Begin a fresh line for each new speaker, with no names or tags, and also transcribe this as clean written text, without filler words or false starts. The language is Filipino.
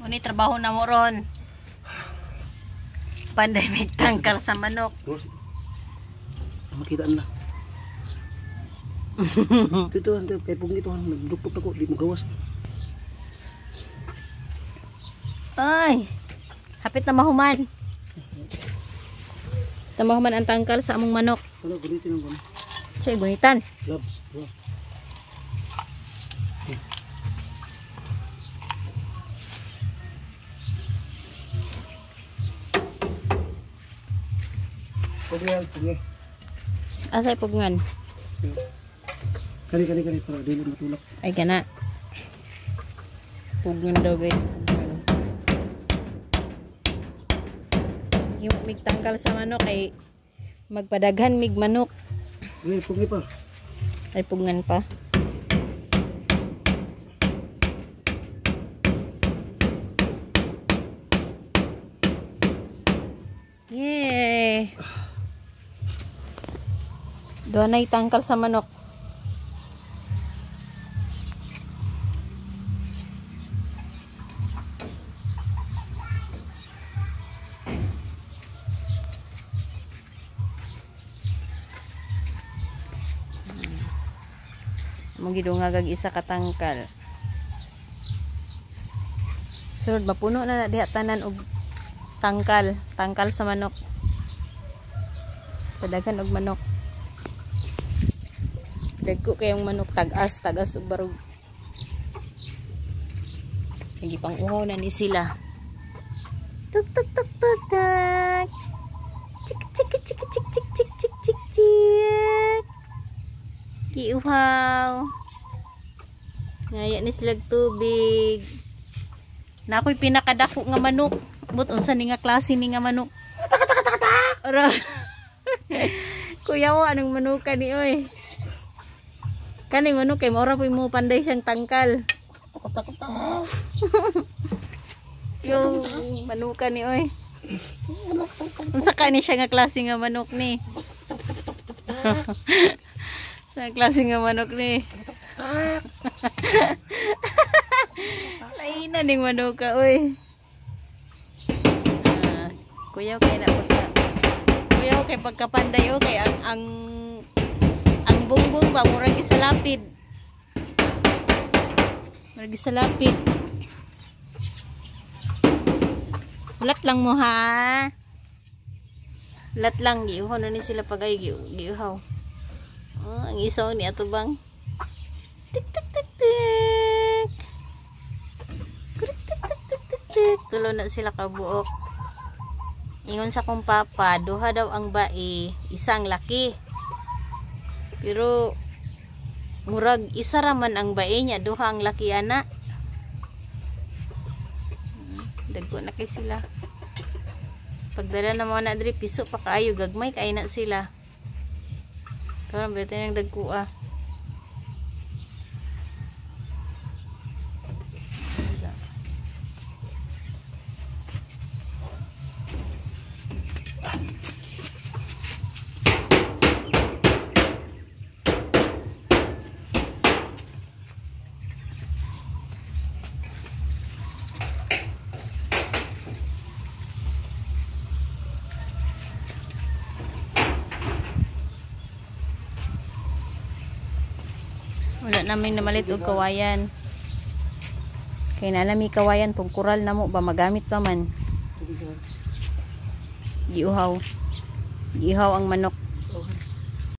Muni trabaho na mo ron. Pandemic tangkal sa manok.
Makita na. Ito, kay pong ito, nagduktok ako, di mo gawas.
Ay, hapit na mahuman. Tamahuman ang tangkal sa among manok.
Ano, gunitin ang gano'n.
Siya, gunitan.
Gloves. Pugyan.
Asay pugngan.
Kani, para dili matulak.
Ay, kana. Pugngan daw, guys. Pugngan. Yung migtangkal sa manok ay magpadaghan mig manok.
Ay, pugni pa.
Ay, pugngan pa. Yay! Doon ay tangkal sa manok. Mong gidungagag isa ka tangkal. Sunod mapuno na diha tanan og tangkal sa manok. Padaghan og manok. Dagko kayong manok tagas og barog. Hindi pang uhaw na ni sila. Tuk tuk tuk tuk tak. Chik chik chik chik chik chik chik chik chik chik. Giuhaw. Ngaya ni sila tubig. Na ako'y pinakadako nga manok. But unsa ni nga klase ni nga manok? Ora. Kuya mo anong manuka ni oy? Kani manok kay mora poy mo panday siyang tangkal. Yung manuka ni oy. Unsa ka ni siya nga klase nga manok ni? Sa klase nga manok ni. Lain na ning manuka oy. Kuya kay na pagka. Kuya kay pagkapanday o kay ang bungbong ba murag isalapid. Murag isalapid. Ulat lang mo ha. Ulat lang giuhaw na ni sila pagay giuhaw. Oh, ang isaw ni ato bang. Tik tik tik tik. Tik tik tik tik tik tik. Tulo na sila kabuok. Ingon sa kong papa, duha daw ang bae, isang laki. Pero murag isa raman ang bae niya, duha ang laki ana. Dagko na kay sila. Pagdala na mga na diri piso pa kaayo gagmay kay na sila. Karon bete nang dagko ah. Wala namin namalit og kawayan. Kay nalami kawayan tong kural namo ba magamit pa man. Giuhaw. Giuhaw ang manok.